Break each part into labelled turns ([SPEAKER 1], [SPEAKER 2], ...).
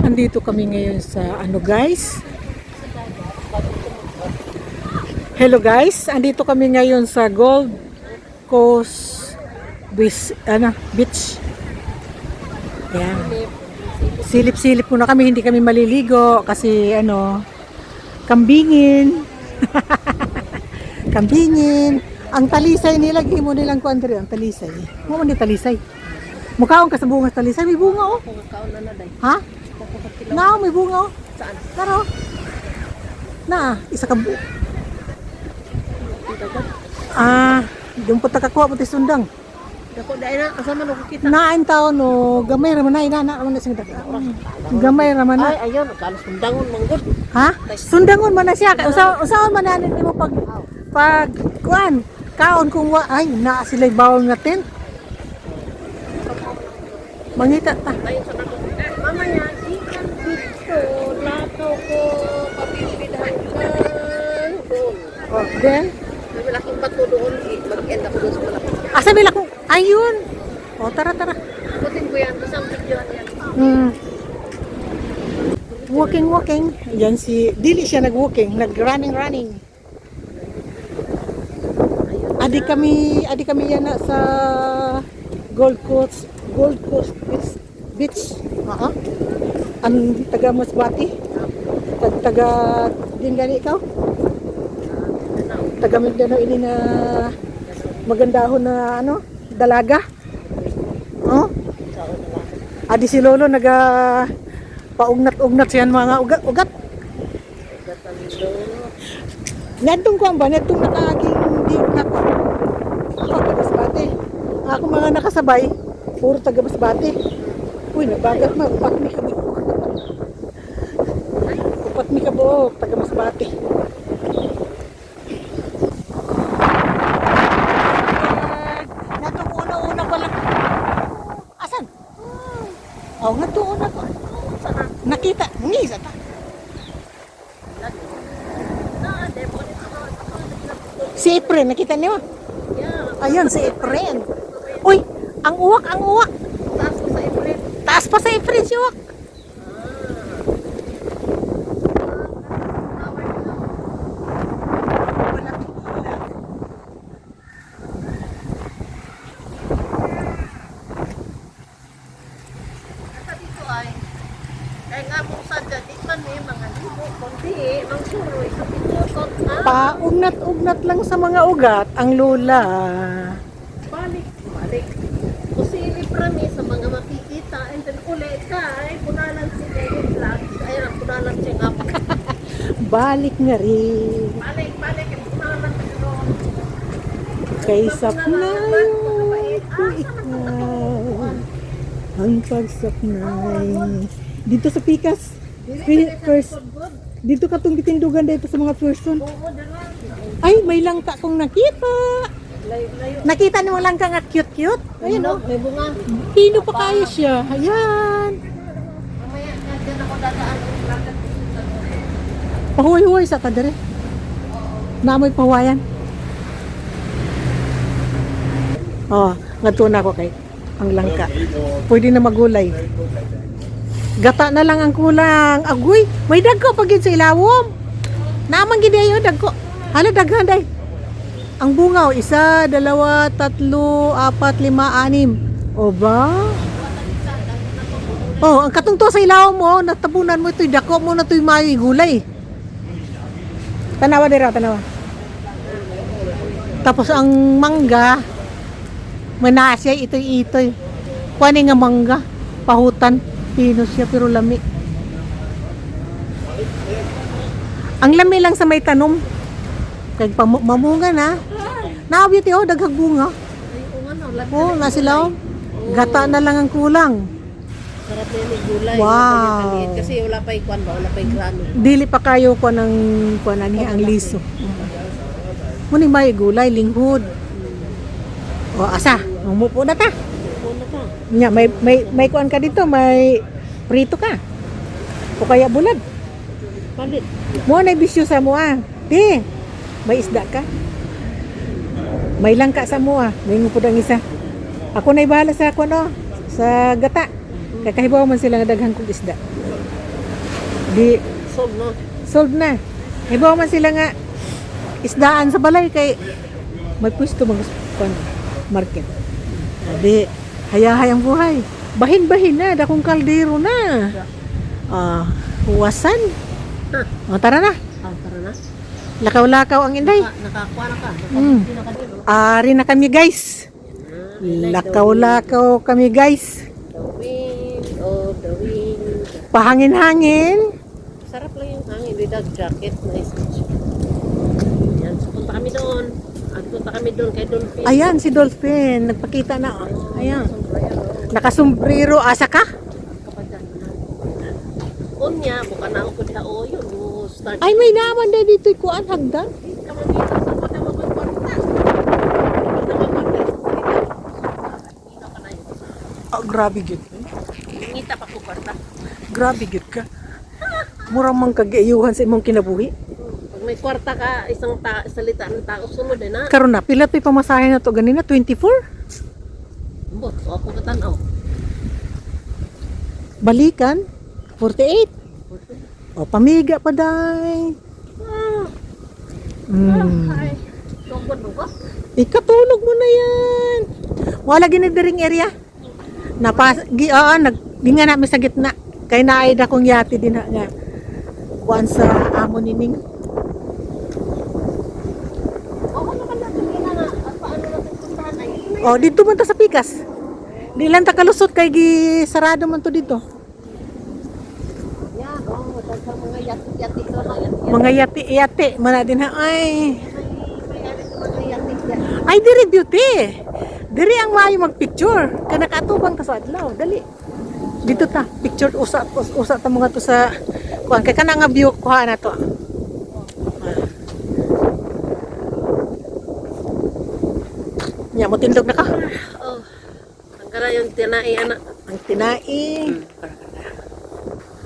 [SPEAKER 1] Andito kami ngayon sa ano guys. Hello guys, andito kami ngayon sa Gold Coast Beach. Ayan. Silip-silip muna kami, hindi kami maliligo kasi kambingin. Kambingin. Ang talisay nila, mo nilang kuandre, ang talisay. Mo man ni talisay. Mukhaon ka sa bunga talisay, may bunga oh. Ha? Now, may bunga oh.
[SPEAKER 2] Saan?
[SPEAKER 1] Taro. Na, isa ka yung pagkakakuha mo ti sundang.
[SPEAKER 2] Dako dai na asa man ko kita.
[SPEAKER 1] Nain tao no, gamay raman na ina na sing daga. Gamay raman na.
[SPEAKER 2] Ay ayon kalos sundangon manggod.
[SPEAKER 1] Ha? Sundangon man na siya. Usaon man na nimo pag kuan. Kaon kung ay na sila bawon nga tent. Mangita ta.
[SPEAKER 2] Ayon sa nato. Mamaya ikan dito lato ko papipidhan kan.
[SPEAKER 1] Oh, then
[SPEAKER 2] May malaking bato doon, mag-end ako doon sa malaki.
[SPEAKER 1] asa bila ko ayun. Oh, tara.
[SPEAKER 2] Putin ko yan, isang video yan.
[SPEAKER 1] Walking. Yan si dili siya nag-walking, nag-running. Adi kami yan na sa Gold Coast Beach. Ang taga Masbate. Taga din gani ikaw? Taga Mindanao ini na magandahon na dalaga. Oh. Adi si Lolo naga paugnat-ugnat siyan mga ugat. Ngadtong ko ba netong nakaaging di nako. Ako taga Masbate. Ako mga nakasabay puro taga Masbate. Uy, nabagat na upat mi kabo. Upat mi kabo taga Masbate. Oh, nga doon ako. Nakita, ngisa ta. Si Efren, nakita niyo? Ayun, si Efren. Uy, ang uwak.
[SPEAKER 2] Taas ko sa April.
[SPEAKER 1] Taas pa sa Efren si uwak.
[SPEAKER 2] Kaya nga po sa di man mga libo, kundi mang suroy sa pitutot na.
[SPEAKER 1] Paugnat-ugnat lang sa mga ugat ang lola.
[SPEAKER 2] Balik. Kusilip rami sa mga makikita and then ulit ka ay punalan si David Vlog. Ay lang punalan siya nga.
[SPEAKER 1] Balik nga rin.
[SPEAKER 2] Balik. Punalan ka doon.
[SPEAKER 1] Kay sapnay ko ikaw. Ang pagsapnay. Dito sa Pikas. First. Dito ka itong bitindugan dito sa mga person. Ay, may langka kong nakita.
[SPEAKER 2] Layo.
[SPEAKER 1] Nakita mo langka nga cute. Ayun oh.
[SPEAKER 2] May bunga.
[SPEAKER 1] Pino pa kayo siya. Ayan.
[SPEAKER 2] Mamaya dyan ako dadaan.
[SPEAKER 1] Pahuy-huy sa kadere. Naamoy pawayan. Oh, ngatuna ko kay ang langka. Pwede na magulay. Gata na lang ang kulang. Agoy, may dagko pag yun sa ilawom. Naman gid ayo dagko. Hala daghan day. Ang bunga 1, 2, 3, 4, 5, 6. O ba? Oh, ang katungto sa ilawom mo, natabunan mo ito'y dako mo na ito'y mayo'y gulay. Tanawa dira. Tapos ang mangga, manasya ito'y. Kuani nga mangga, pahutan. Pino siya pero lami. Ang lami lang sa may tanom. Kaya mamunga na. Naabit yun, daghag bunga. Oh, nasilaw. Gata na lang ang kulang.
[SPEAKER 2] Sarap na yung gulay.
[SPEAKER 1] Wow.
[SPEAKER 2] Kasi wala pa ikwan ba? Wala pa grano.
[SPEAKER 1] Dili pa kayo ko ng ang liso. Muni may gulay, linghod. O asa, umupo na ta. Nya may kuan ka dito, may prito ka. O kaya bulad.
[SPEAKER 2] Palit.
[SPEAKER 1] Mo na bisyo sa mo ah. Di. May isda ka. May langka sa mo ah. May ngupod ang isa. Ako na'y bahala sa ako no, sa gata. Kaya kahibaw man sila nga daghang kong isda. Di,
[SPEAKER 2] Sold na.
[SPEAKER 1] sold na. Ibaw man sila nga isdaan sa balay kay may pwesto mag market. Di, hayahayang buhay. Bahin-bahin na, dakong kaldero na. Huwasan. O, tara na.
[SPEAKER 2] Tara na.
[SPEAKER 1] Lakaw-lakaw ang inday.
[SPEAKER 2] Nakakuha na ka.
[SPEAKER 1] Mm. Ari na kami guys. Lakaw-lakaw kami guys.
[SPEAKER 2] The wind, oh the wind.
[SPEAKER 1] Pahangin-hangin.
[SPEAKER 2] Sarap lang yung hangin without jacket. Nice. Yan, so punta kami doon. At punta kami doon kay Dolphin.
[SPEAKER 1] Ayan si Dolphin. Nagpakita na. Oh. Ayan. Nakasombrero. Asa ka?
[SPEAKER 2] Unya, bukan na ako diha o yun. Start.
[SPEAKER 1] Ay, may naman na dito. Kuan hagdan.
[SPEAKER 2] Kamamita sa pata magkwarta.
[SPEAKER 1] Grabe gid.
[SPEAKER 2] Ngita pa ko kwarta.
[SPEAKER 1] Grabe gid ka. Mura man kagayuhan sa imong kinabuhi.
[SPEAKER 2] Pag may kwarta ka, isang salita ng tao sunod eh na.
[SPEAKER 1] Karon na pila to'y pamasahe na to ganina 24.
[SPEAKER 2] Ambot, so ako katanaw.
[SPEAKER 1] Balikan 48. O pamiga pa day.
[SPEAKER 2] Ay, tungkod mo ba?
[SPEAKER 1] Ikatulog mo na yan. Wala ginidiring area. Ginga namin sa gitna. Kay naay da kong yati din nga. Kuan sa amo nining.
[SPEAKER 2] Oo naman natin nga. At paano natin puntahan ay?
[SPEAKER 1] O dito man ta sa Pikas. Di lang ta kalusot kay sarado man to dito.
[SPEAKER 2] Yan, sa mga yati-yati lang.
[SPEAKER 1] Mga yati-yati man din ha. Ay.
[SPEAKER 2] May mga yati yan.
[SPEAKER 1] Ay diri beauty. Diri ang maayo magpicture. Kana katubang ta sa adlaw. Dali. Dito ta, picture usa ta mga to sa kuan kay kana nga view kuha na to. Nya mo tindog na ka.
[SPEAKER 2] Oh. Ang gara yung tinai anak.
[SPEAKER 1] Ang tinai.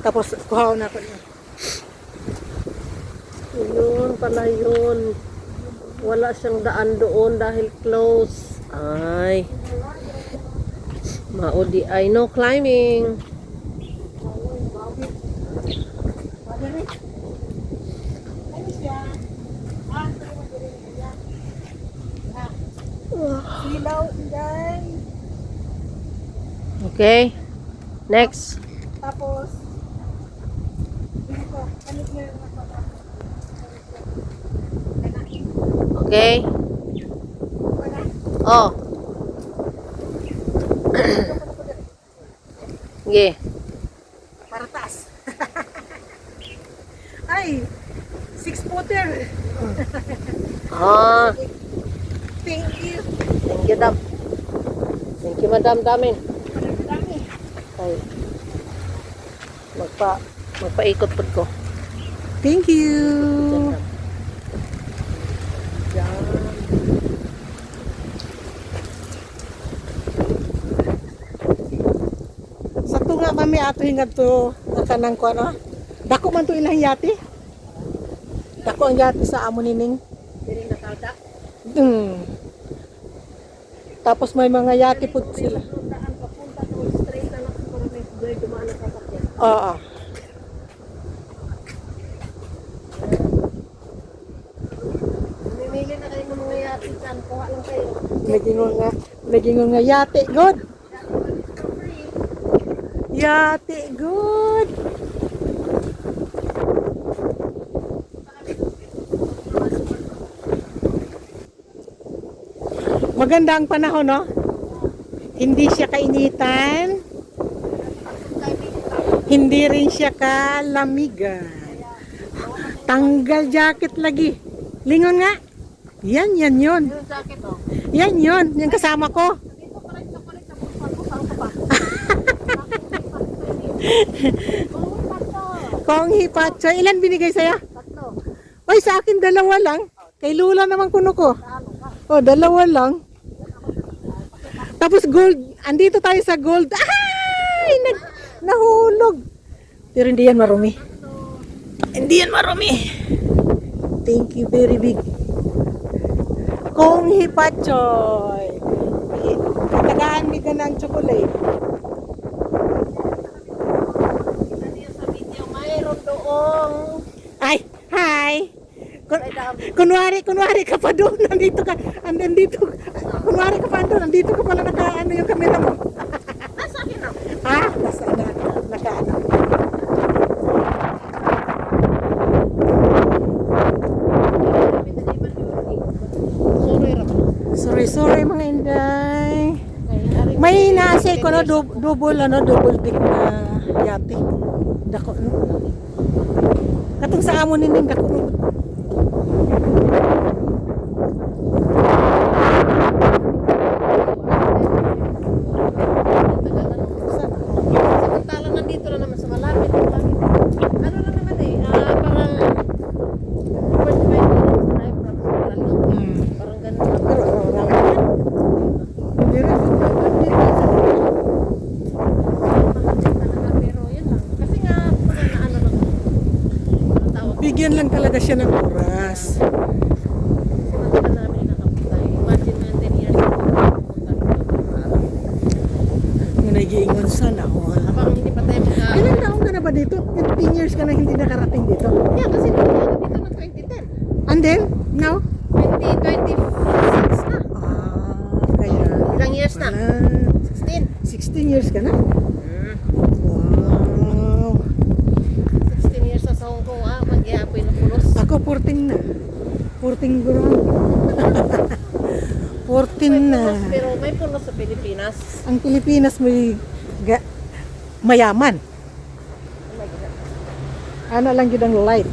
[SPEAKER 1] Tapos kuha na ko.
[SPEAKER 2] Yun pala yun. Wala siyang daan doon dahil close. Ay. Maudi ay no climbing.
[SPEAKER 1] Silaw inday.
[SPEAKER 2] Okay. Next.
[SPEAKER 1] Tapos dito, kanit nga
[SPEAKER 2] Okay. Oh. Sige.
[SPEAKER 1] para taas. Ay, 6-footer.
[SPEAKER 2] Ah.
[SPEAKER 1] Thank you.
[SPEAKER 2] Thank you, Dam. Thank you, Madam Damin.
[SPEAKER 1] Dami.
[SPEAKER 2] Ay. Magpaikot po ko.
[SPEAKER 1] Thank you.
[SPEAKER 2] Diyan, Dam.
[SPEAKER 1] Sa to nga mami ato hingad to kanang ko ano. Dako man to ilang yati. Dako ang yati sa amo nining.
[SPEAKER 2] Diri nakalda.
[SPEAKER 1] Tapos may mga yati po sila.
[SPEAKER 2] Daan papunta doon straight na lang para may guide dumaan na sasakyan.
[SPEAKER 1] Oo.
[SPEAKER 2] Mamimili na kayo ng mga yati dyan. Kuha lang kayo.
[SPEAKER 1] Naging nga yati good. Yati good. Maganda ang panahon, no? Hindi siya kainitan. Hindi rin siya kalamigan. Tanggal jacket lagi. Lingon nga. Yan yun.
[SPEAKER 2] Yung jacket oh.
[SPEAKER 1] Yan yun. Yung kasama ko.
[SPEAKER 2] Dito pala yung chocolate na bulpan. Saan ka pa?
[SPEAKER 1] Kong hipacho. Ilan binigay saya?
[SPEAKER 2] Tatlo.
[SPEAKER 1] Oy, sa akin dalawa lang. Kay Lula naman kuno ko.
[SPEAKER 2] Ano ka?
[SPEAKER 1] Oh, dalawa lang. Tapos gold. Andito tayo sa gold. Ay! Nahulog. Pero hindi yan marumi. Hindi yan marumi. Thank you very big. Kong hipachoy. Katagaan mi ka ng chocolate.
[SPEAKER 2] Ano yung sa video? Mayroon daw
[SPEAKER 1] Kunwari ka pa doon, nandito ka, kunwari ka pa doon, nandito ka pala naka, yung camera mo.
[SPEAKER 2] Nasa akin na.
[SPEAKER 1] Ha? Naka, sorry mga inday. May nasa ko no, double deck na yate. Dako no. Katong sa amon ning dako no.
[SPEAKER 2] Samantalang nandito na naman sa malapit. Ano lang naman eh, parang 45 minutes drive from Sumali. Parang ganun lang.
[SPEAKER 1] Pero araw-araw yan. Hindi rin.
[SPEAKER 2] Mahal talaga, pero yun lang. Kasi nga, parang na ano lang. Ang tawag.
[SPEAKER 1] Bigyan lang talaga siya ng oras.
[SPEAKER 2] Kasi matagal namin nakapunta. Imagine na 10 years ago. Pupunta dito.
[SPEAKER 1] Yung nag-iingon sana all.
[SPEAKER 2] Habang hindi pa tayo
[SPEAKER 1] Ilang taon ka na ba dito? 15 years ka na hindi nakarating dito.
[SPEAKER 2] Yeah, kasi dito ng 2010.
[SPEAKER 1] And then, now?
[SPEAKER 2] 2026 na.
[SPEAKER 1] Kaya.
[SPEAKER 2] Ilang years na? 16.
[SPEAKER 1] 16 years ka na? Wow.
[SPEAKER 2] 16 years na sa Hong Kong, mag-iapoy na pulos.
[SPEAKER 1] Ako 14 na. 14 guro. 14 na.
[SPEAKER 2] Pero may pulos sa Pilipinas.
[SPEAKER 1] Ang Pilipinas may mayaman.
[SPEAKER 2] Oh my God.
[SPEAKER 1] Ano lang yun ang light.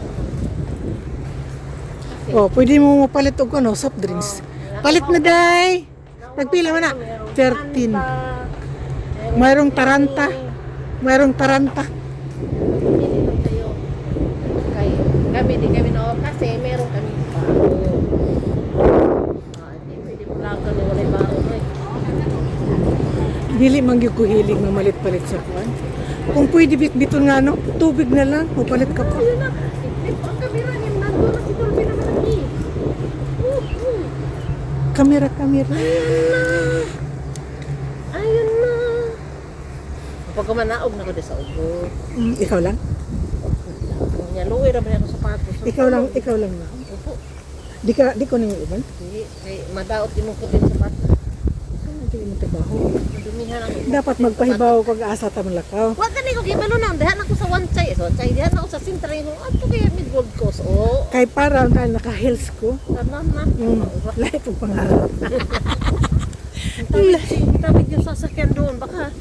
[SPEAKER 2] Kasi,
[SPEAKER 1] Oh, pwede mo mapalit og ano, soft drinks. Palit na day. Nagpila mo na. 13. Mayroong taranta. Mayroong taranta.
[SPEAKER 2] Pili lang kayo. Kay, kami di kami na kasi meron kami baro. Hindi pwede mo lang kami walay baro.
[SPEAKER 1] Dili man gyud ko hilig mamalit-palit sa kuan. Kung pwede bit-biton nga no, tubig na lang, mapalit ka pa.
[SPEAKER 2] Ayun na. Ang kamera niya nandun na si Dolby naman lagi.
[SPEAKER 1] Kamera.
[SPEAKER 2] Ayun na. Kapag kumanaog na ko din sa ubo.
[SPEAKER 1] Ikaw lang?
[SPEAKER 2] Nya luwi ra man ako sapatos.
[SPEAKER 1] Ikaw lang na.
[SPEAKER 2] Opo.
[SPEAKER 1] Di ko nang iban.
[SPEAKER 2] Di kay madaot imong ko din sapatos.
[SPEAKER 1] Hindi mo trabaho.
[SPEAKER 2] Madumihan ako.
[SPEAKER 1] Dapat magpahibaw kag asa ta lakaw.
[SPEAKER 2] Wa gani ko gibalo na dihan ako sa one chai. So chai dihan ako sa Sintra mo. Ato kaya mid Gold Coast. Oh.
[SPEAKER 1] Kay para naka-heels ko.
[SPEAKER 2] Tanan na.
[SPEAKER 1] Lahat ng pangarap.
[SPEAKER 2] Tawid yung sasakyan doon. Baka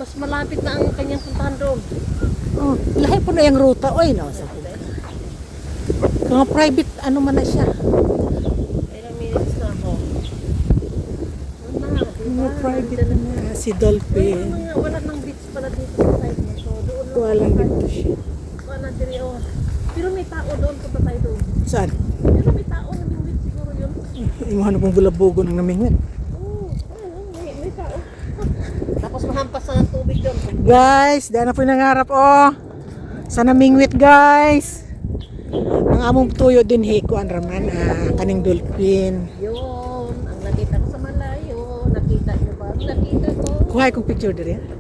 [SPEAKER 2] mas malapit na ang kanyang puntahan doon.
[SPEAKER 1] Oh, lahat po na yung ruta. Oy, no. Mga private, ano man na siya.
[SPEAKER 2] Ilang minutes na ako.
[SPEAKER 1] Mga private na si Dolphin.
[SPEAKER 2] Wala nang beach pala dito sa side mo. So doon lang.
[SPEAKER 1] Walang dito siya.
[SPEAKER 2] Wala diri oh. Pero may tao doon, punta tayo doon.
[SPEAKER 1] Saan?
[SPEAKER 2] Pero may tao na mingwit siguro yun.
[SPEAKER 1] Yung ano pong bulabogo ng namingwit.
[SPEAKER 2] Oo, may tao. Tapos mahampas na ng tubig doon.
[SPEAKER 1] Guys, dahil na po yung nangarap, oh. Sa namingwit, guys. Ang among tuyo din, hikuan raman, kaning Dolphin.
[SPEAKER 2] Yun, ang nakita ko sa malayo. Nakita niyo ba? Nakita ko.
[SPEAKER 1] Kuhay kong picture din.